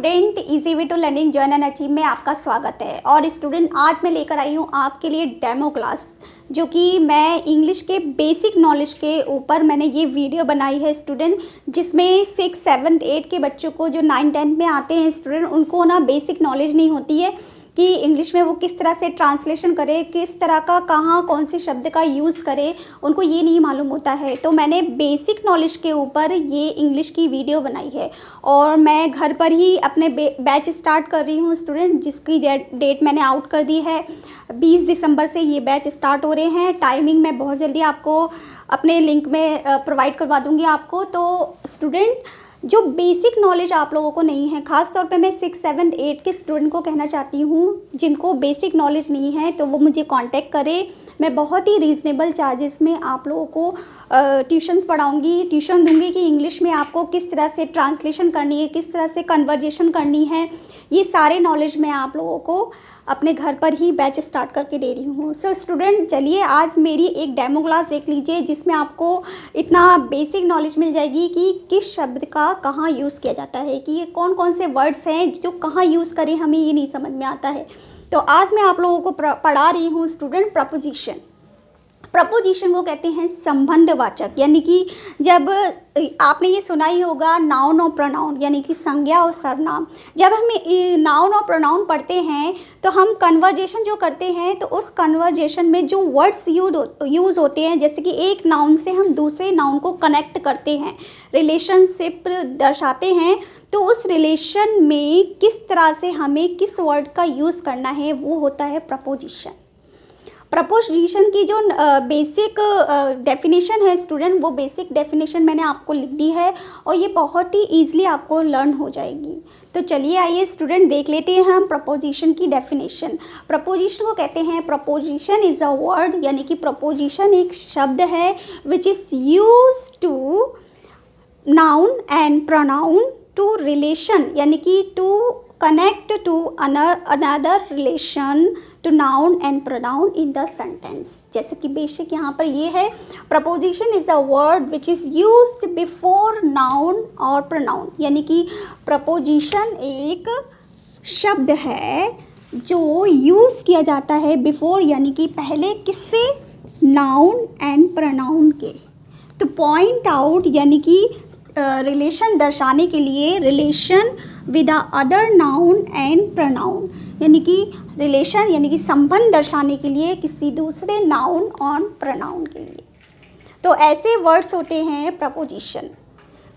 Student, easy way to learning journey and achieve में आपका स्वागत है। और स्टूडेंट, आज मैं लेकर आई हूँ आपके लिए डेमो क्लास, जो कि मैं इंग्लिश के बेसिक नॉलेज के ऊपर मैंने ये वीडियो बनाई है स्टूडेंट, जिसमें 6, 7, 8 के बच्चों को जो 9, 10 में आते हैं स्टूडेंट, उनको ना बेसिक नॉलेज नहीं होती है कि इंग्लिश में वो किस तरह से ट्रांसलेशन करे, किस तरह का कहाँ कौन से शब्द का यूज़ करे, उनको ये नहीं मालूम होता है। तो मैंने बेसिक नॉलेज के ऊपर ये इंग्लिश की वीडियो बनाई है और मैं घर पर ही अपने बैच स्टार्ट कर रही हूँ स्टूडेंट, जिसकी डेट मैंने आउट कर दी है। 20 दिसंबर से ये बैच स्टार्ट हो रहे हैं। टाइमिंग मैं बहुत जल्दी आपको अपने लिंक में प्रोवाइड करवा दूँगी आपको। तो स्टूडेंट, जो बेसिक नॉलेज आप लोगों को नहीं है, ख़ास तौर पे मैं 6, 7, 8 के स्टूडेंट को कहना चाहती हूँ जिनको बेसिक नॉलेज नहीं है, तो वो मुझे कांटेक्ट करें। मैं बहुत ही रीज़नेबल चार्जेस में आप लोगों को ट्यूशन्स पढ़ाऊँगी, ट्यूशन दूँगी कि इंग्लिश में आपको किस तरह से ट्रांसलेशन करनी है, किस तरह से कन्वर्जेशन करनी है। ये सारे नॉलेज मैं आप लोगों को अपने घर पर ही बैच स्टार्ट करके दे रही हूँ। सो स्टूडेंट, चलिए आज मेरी एक डेमो क्लास देख लीजिए, जिसमें आपको इतना बेसिक नॉलेज मिल जाएगी कि किस शब्द का कहाँ यूज़ किया जाता है, कि ये कौन कौन से वर्ड्स हैं जो कहाँ यूज़ करें, हमें ये नहीं समझ में आता है। तो आज मैं आप लोगों को पढ़ा रही हूँ स्टूडेंट प्रपोजिशन। प्रपोजिशन को कहते हैं संबंधवाचक, यानी कि जब आपने ये सुना ही होगा नाउन और प्रोनाउन, यानी कि संज्ञा और सर्वनाम। जब हम नाउन और प्रोनाउन पढ़ते हैं तो हम कन्वर्जेशन जो करते हैं, तो उस कन्वर्जेशन में जो वर्ड्स यूज़ होते हैं, जैसे कि एक नाउन से हम दूसरे नाउन को कनेक्ट करते हैं, रिलेशनशिप दर्शाते हैं, तो उस रिलेशन में किस तरह से हमें किस वर्ड का यूज़ करना है, वो होता है प्रपोजिशन। प्रपोजिशन की जो बेसिक डेफिनेशन है स्टूडेंट, वो बेसिक डेफिनेशन मैंने आपको लिख दी है और ये बहुत ही ईजिली आपको लर्न हो जाएगी। तो चलिए आइए स्टूडेंट, देख लेते हैं हम प्रपोजिशन की डेफिनेशन। प्रपोजिशन को कहते हैं, प्रपोजिशन इज़ अ वर्ड, यानी कि प्रपोजिशन एक शब्द है which is used to noun and pronoun to relation, यानी कि to connect to another relation to noun and pronoun in the sentence। जैसे कि बेसिक यहाँ पर ये है, preposition is a word which is used before noun और pronoun, यानी कि प्रपोजिशन एक शब्द है जो यूज़ किया जाता है बिफोर, यानी कि पहले, किससे? नाउन एंड प्रोनाउन के। तो पॉइंट आउट, यानी कि रिलेशन दर्शाने के लिए, relation with other noun and pronoun, यानी कि रिलेशन यानी कि संबंध दर्शाने के लिए किसी दूसरे नाउन और प्रोनाउन के लिए। तो ऐसे वर्ड्स होते हैं प्रपोजिशन।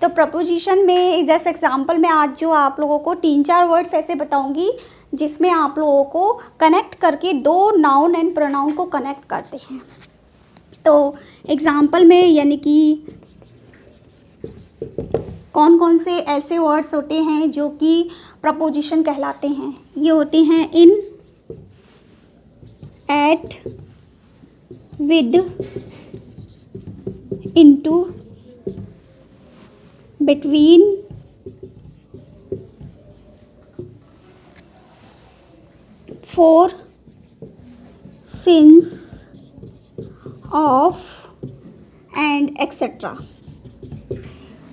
तो प्रपोजिशन में जैसे एग्जांपल में आज जो आप लोगों को 3-4 वर्ड्स ऐसे बताऊंगी जिसमें आप लोगों को कनेक्ट करके दो नाउन एंड प्रोनाउन को कनेक्ट करते हैं। तो एग्जांपल में यानी कि कौन कौन से ऐसे वर्ड्स होते हैं जो कि प्रपोजिशन कहलाते हैं। ये होते हैं in, at, with, into, between, for, since, of and etcetera.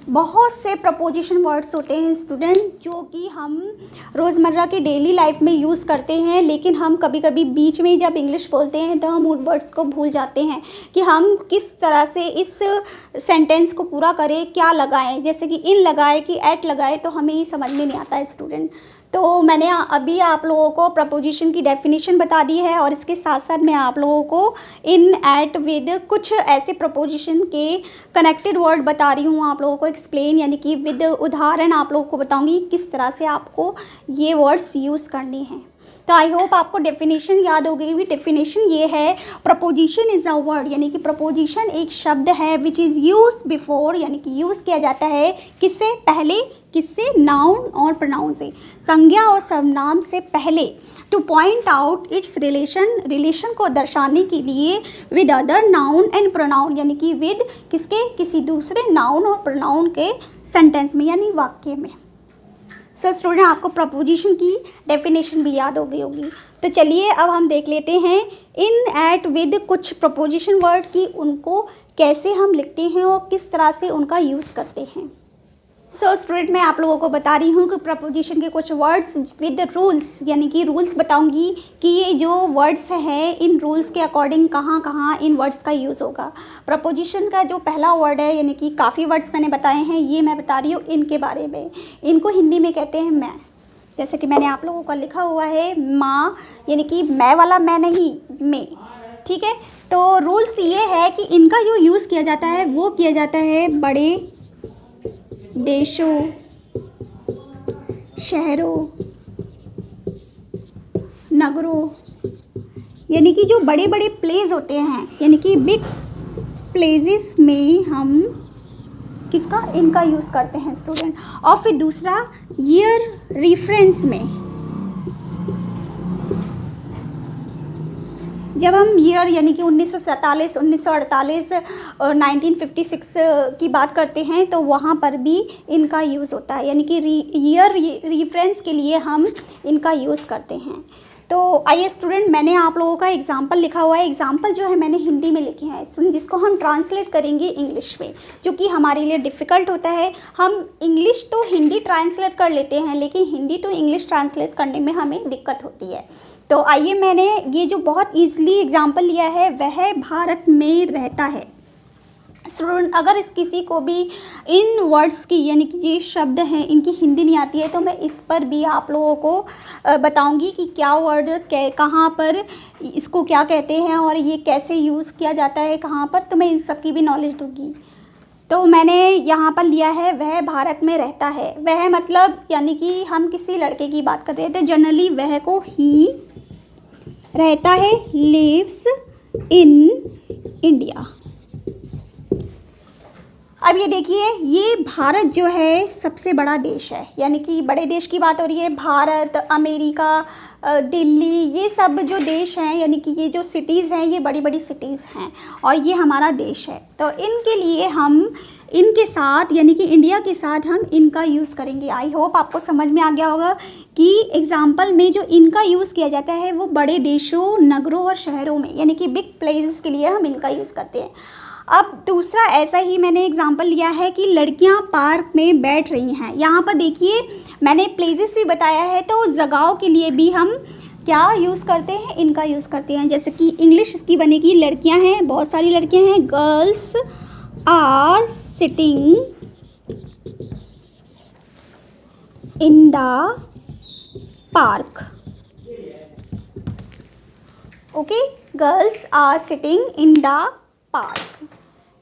बहुत से प्रपोजिशन वर्ड्स होते हैं स्टूडेंट जो कि हम रोज़मर्रा की डेली लाइफ में यूज़ करते हैं, लेकिन हम कभी कभी बीच में जब इंग्लिश बोलते हैं तो हम उन वर्ड्स को भूल जाते हैं कि हम किस तरह से इस सेंटेंस को पूरा करें, क्या लगाएं। जैसे कि इन लगाए कि एट लगाए, तो हमें ये समझ में नहीं आता है स्टूडेंट। तो मैंने अभी आप लोगों को प्रपोजिशन की डेफिनेशन बता दी है और इसके साथ साथ मैं आप लोगों को इन, एट, विद कुछ ऐसे प्रपोजिशन के कनेक्टेड वर्ड बता रही हूँ आप लोगों को एक्सप्लेन, यानी कि विद उदाहरण आप लोगों को बताऊँगी किस तरह से आपको ये वर्ड्स यूज़ करने हैं। तो आई होप आपको डेफिनेशन याद हो गई। डेफिनेशन ये है, प्रपोजिशन इज़ अ वर्ड, यानी कि प्रपोजिशन एक शब्द है विच इज़ यूज बिफोर, यानी कि यूज़ किया जाता है किससे? पहले, किससे? नाउन और प्रोनाउन से, संज्ञा और सर्वनाम से पहले। Two point out it's relation, relation को दर्शाने के लिए, with other noun and pronoun, यानी कि विद किसके? किसी दूसरे नाउन और प्रोनाउन के सेंटेंस में, यानी वाक्य में। सो स्टूडेंट, आपको प्रपोजिशन की डेफिनेशन भी याद हो गई होगी। तो चलिए अब हम देख लेते हैं इन, एट, विद कुछ प्रपोजिशन वर्ड की उनको कैसे हम लिखते हैं और किस तरह से उनका यूज़ करते हैं। सो स्टूडेंट, मैं आप लोगों को बता रही हूँ कि प्रपोजिशन के कुछ वर्ड्स विद रूल्स, यानी कि रूल्स बताऊँगी कि ये जो वर्ड्स हैं इन रूल्स के अकॉर्डिंग कहाँ कहाँ इन वर्ड्स का यूज़ होगा। प्रपोजिशन का जो पहला वर्ड है, यानी कि काफ़ी वर्ड्स मैंने बताए हैं, ये मैं बता रही हूँ इनके बारे में। इनको हिंदी में कहते हैं मैं। जैसे कि मैंने आप लोगों का लिखा हुआ है माँ, यानी कि मैं वाला मैं नहीं, मैं। ठीक है, तो रूल्स ये है कि इनका जो यूज़ किया जाता है वो किया जाता है बड़े देशों, शहरों, नगरों, यानी कि जो बड़े बड़े प्लेस होते हैं, यानी कि बिग प्लेसेस में हम किसका, इनका यूज़ करते हैं स्टूडेंट। और फिर दूसरा ईयर रेफरेंस में, जब हम ईयर यानी कि 1947, 1948 और 1956 की बात करते हैं तो वहाँ पर भी इनका यूज़ होता है, यानी कि ईयर रेफरेंस के लिए हम इनका यूज़ करते हैं। तो आइए स्टूडेंट, मैंने आप लोगों का एग्जाम्पल लिखा हुआ है। एग्जाम्पल जो है मैंने हिंदी में लिखे हैं स्टूडेंट, जिसको हम ट्रांसलेट करेंगे इंग्लिश में, जो कि हमारे लिए डिफ़िकल्ट होता है। हम इंग्लिश टू हिंदी ट्रांसलेट कर लेते हैं, लेकिन हिंदी टू इंग्लिश ट्रांसलेट करने में हमें दिक्कत होती है। तो आइए, मैंने ये जो बहुत ईजिली एग्जाम्पल लिया है वह भारत में रहता है। स्टूडेंट, अगर इस किसी को भी इन वर्ड्स की, यानी कि ये शब्द हैं, इनकी हिंदी नहीं आती है तो मैं इस पर भी आप लोगों को बताऊंगी कि क्या वर्ड कहाँ पर इसको क्या कहते हैं और ये कैसे यूज़ किया जाता है कहाँ पर, तो मैं इन सब की भी नॉलेज दूंगी। तो मैंने यहाँ पर लिया है वह भारत में रहता है। वह मतलब यानी कि हम किसी लड़के की बात कर रहे थे, जनरली वह को ही रहता है, लिव्स इन इंडिया। अब ये देखिए, ये भारत जो है सबसे बड़ा देश है, यानी कि बड़े देश की बात हो रही है। भारत, अमेरिका, दिल्ली, ये सब जो देश हैं, यानी कि ये जो सिटीज़ हैं, ये बड़ी बड़ी सिटीज़ हैं और ये हमारा देश है। तो इनके लिए हम इनके साथ, यानी कि इंडिया के साथ हम इनका यूज़ करेंगे। आई होप आपको समझ में आ गया होगा कि एग्जाम्पल में जो इनका यूज़ किया जाता है वो बड़े देशों, नगरों और शहरों में, यानी कि बिग प्लेसेस के लिए हम इनका यूज़ करते हैं। अब दूसरा ऐसा ही मैंने एग्जाम्पल लिया है कि लड़कियां पार्क में बैठ रही हैं। यहाँ पर देखिए, मैंने प्लेसेस भी बताया है, तो जगहों के लिए भी हम क्या यूज़ करते हैं, इनका यूज़ करते हैं। जैसे कि इंग्लिश इसकी बनेगी लड़कियां हैं, बहुत सारी लड़कियां हैं, girls are sitting in the park. Okay, girls are sitting in the park.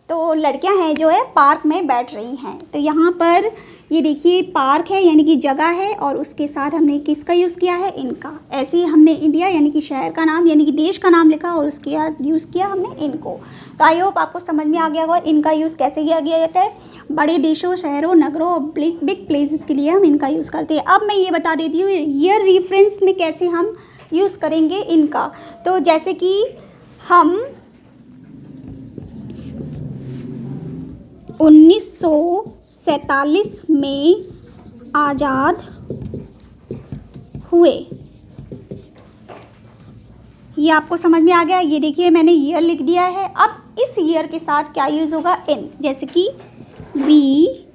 तो लड़कियां हैं जो है पार्क में बैठ रही हैं। तो यहाँ पर ये देखिए पार्क है, यानी कि जगह है, और उसके साथ हमने किसका यूज़ किया है, इनका। ऐसे ही हमने इंडिया यानी कि शहर का नाम, यानी कि देश का नाम लिखा और उसके बाद यूज़ किया हमने इनको। तो आई होप आपको समझ में आ गया होगा इनका यूज़ कैसे किया गया जाता है। बड़े देशों, शहरों, नगरों, बिग प्लेसेस के लिए हम इनका यूज़ करते हैं। अब मैं ये बता देती हूँ ईयर रेफरेंस में कैसे हम यूज़ करेंगे इनका। तो जैसे कि हम 1947 में आज़ाद हुए, ये आपको समझ में आ गया। ये देखिए मैंने ईयर लिख दिया है। अब इस ईयर के साथ क्या यूज़ होगा, इन। जैसे कि वी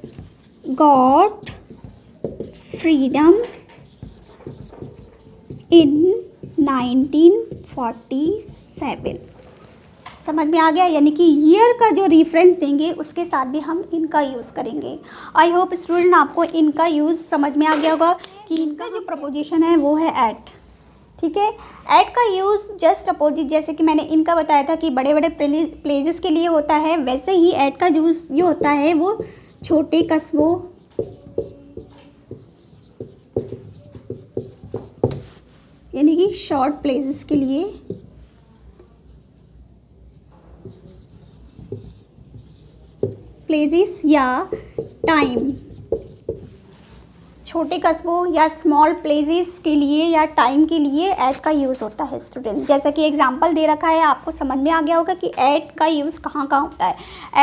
गॉट फ्रीडम इन 1947। समझ में आ गया, यानी कि ईयर का जो रेफरेंस देंगे उसके साथ भी हम इनका यूज़ करेंगे। आई होप स्टूडेंट आपको इनका यूज़ समझ में आ गया होगा कि इनका जो प्रपोजिशन है वो है एट। ठीक है, एट का यूज़ जस्ट अपोजिट, जैसे कि मैंने इनका बताया था कि बड़े बड़े प्लेसेस के लिए होता है, वैसे ही एट का यूज़ जो होता है वो छोटे कस्बों, यानी कि शॉर्ट प्लेसेस के लिए, प्लेसेस या टाइम, छोटे कस्बों या स्मॉल प्लेसेस के लिए या टाइम के लिए एट का यूज़ होता है स्टूडेंट। जैसा कि एग्जांपल दे रखा है, आपको समझ में आ गया होगा कि एट का यूज़ कहाँ कहाँ होता है।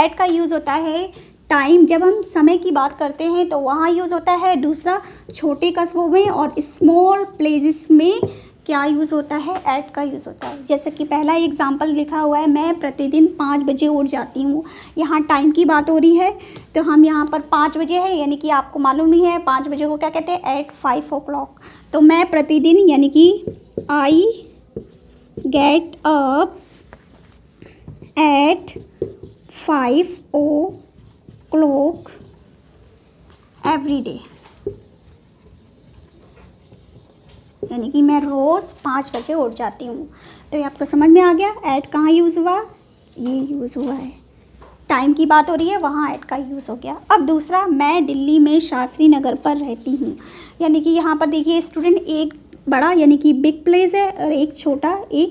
एट का यूज़ होता है टाइम, जब हम समय की बात करते हैं तो वहाँ यूज़ होता है। दूसरा छोटे कस्बों में और स्मॉल प्लेसेस में क्या यूज़ होता है, एट का यूज़ होता है। जैसे कि पहला एग्जाम्पल लिखा हुआ है, मैं प्रतिदिन 5 बजे उठ जाती हूँ। यहाँ टाइम की बात हो रही है, तो हम यहाँ पर 5 बजे है, यानी कि आपको मालूम ही है 5 बजे को क्या कहते हैं, एट 5 o'clock। तो मैं प्रतिदिन यानी कि I get up at 5 o'clock every day, यानी कि मैं रोज़ 5 बजे उठ जाती हूँ। तो ये आपको समझ में आ गया, ऐट कहाँ यूज़ हुआ, ये यूज़ हुआ है। टाइम की बात हो रही है, वहाँ ऐट का यूज़ हो गया। अब दूसरा, मैं दिल्ली में शास्त्री नगर पर रहती हूँ, यानी कि यहाँ पर देखिए स्टूडेंट, एक बड़ा यानी कि बिग प्लेस है और एक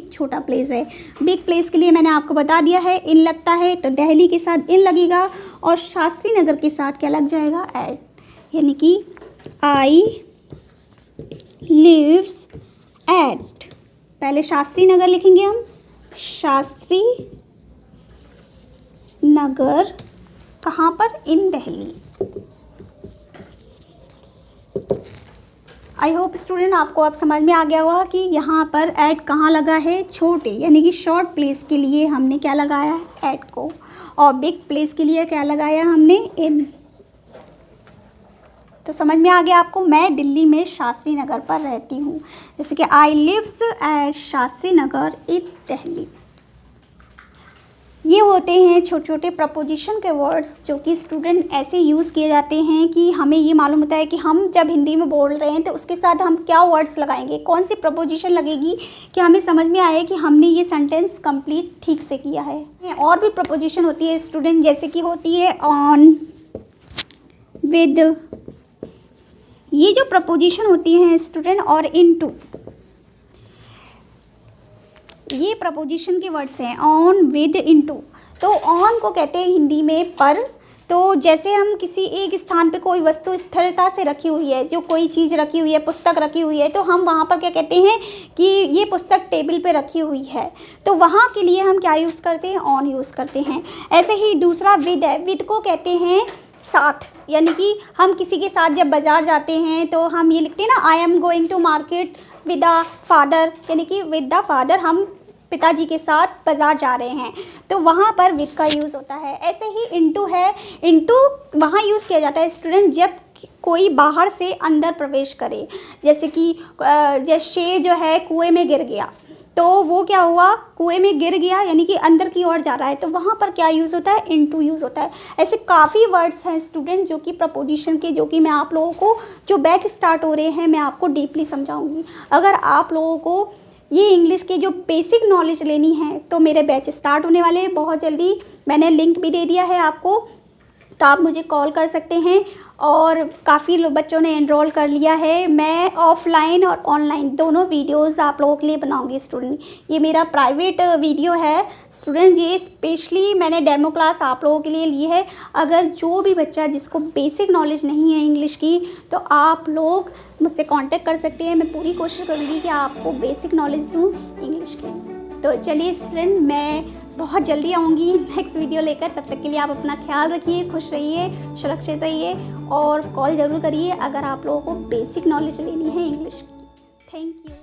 छोटा प्लेस है। बिग प्लेस के लिए मैंने आपको बता दिया है, इन लगता है, तो दिल्ली के साथ इन लगेगा और शास्त्री नगर के साथ क्या लग जाएगा, ऐट, यानी कि आई लिव्स एट, पहले शास्त्री नगर लिखेंगे हम, शास्त्री नगर कहाँ पर, इन दिल्ली। आई होप स्टूडेंट आपको अब समझ में आ गया होगा कि यहाँ पर एट कहाँ लगा है, छोटे यानी कि शॉर्ट प्लेस के लिए हमने क्या लगाया है, एट को, और बिग प्लेस के लिए क्या लगाया हमने, इन। तो समझ में आ गया आपको, मैं दिल्ली में शास्त्री नगर पर रहती हूँ, जैसे कि आई लिव्स एट शास्त्री नगर इन दिल्ली। ये होते हैं छोटे छोटे प्रपोजिशन के वर्ड्स जो कि स्टूडेंट ऐसे यूज़ किए जाते हैं कि हमें ये मालूम होता है कि हम जब हिंदी में बोल रहे हैं तो उसके साथ हम क्या वर्ड्स लगाएंगे, कौन सी प्रपोजिशन लगेगी कि हमें समझ में आए कि हमने ये सेंटेंस कंप्लीट ठीक से किया है। और भी प्रपोजिशन होती है स्टूडेंट, जैसे कि होती है ऑन, विद, ये जो प्रपोजिशन होती हैं स्टूडेंट, और इनटू, ये प्रपोजिशन के वर्ड्स हैं, ऑन, विद, इनटू। तो ऑन को कहते हैं हिंदी में पर, तो जैसे हम किसी एक स्थान पे कोई वस्तु स्थिरता से रखी हुई है, जो कोई चीज़ रखी हुई है, पुस्तक रखी हुई है, तो हम वहाँ पर क्या कहते हैं कि ये पुस्तक टेबल पे रखी हुई है, तो वहाँ के लिए हम क्या यूज़ करते हैं, ऑन यूज़ करते हैं। ऐसे ही दूसरा विद है, विद को कहते हैं साथ, यानी कि हम किसी के साथ जब बाज़ार जाते हैं तो हम ये लिखते हैं ना, I am going to market with the father, यानी कि विद द फादर, हम पिताजी के साथ बाज़ार जा रहे हैं, तो वहाँ पर विद का यूज़ होता है। ऐसे ही इनटू है, इनटू वहाँ यूज़ किया जाता है स्टूडेंट जब कोई बाहर से अंदर प्रवेश करे, जैसे कि जैसे जो है कुएं में गिर गया, तो वो क्या हुआ, कुएं में गिर गया यानी कि अंदर की ओर जा रहा है, तो वहाँ पर क्या यूज़ होता है, इनटू यूज़ होता है। ऐसे काफ़ी वर्ड्स हैं स्टूडेंट जो कि प्रपोजिशन के, जो कि मैं आप लोगों को, जो बैच स्टार्ट हो रहे हैं, मैं आपको डीपली समझाऊंगी। अगर आप लोगों को ये इंग्लिश की जो बेसिक नॉलेज लेनी है तो मेरे बैच स्टार्ट होने वाले हैं बहुत जल्दी, मैंने लिंक भी दे दिया है आपको, तो आप मुझे कॉल कर सकते हैं। और काफ़ी लोग बच्चों ने एनरोल कर लिया है। मैं ऑफलाइन और ऑनलाइन दोनों वीडियोस आप लोगों के लिए बनाऊंगी स्टूडेंट। ये मेरा प्राइवेट वीडियो है स्टूडेंट, ये स्पेशली मैंने डेमो क्लास आप लोगों के लिए ली है। अगर जो भी बच्चा जिसको बेसिक नॉलेज नहीं है इंग्लिश की, तो आप लोग मुझसे कांटेक्ट कर सकते हैं। मैं पूरी कोशिश करूँगी कि आपको बेसिक नॉलेज दूँ इंग्लिश की। तो चलिए स्टूडेंट, मैं बहुत जल्दी आऊँगी नेक्स्ट वीडियो लेकर। तब तक के लिए आप अपना ख्याल रखिए, खुश रहिए, सुरक्षित रहिए और कॉल ज़रूर करिए अगर आप लोगों को बेसिक नॉलेज लेनी है इंग्लिश की। Thank you.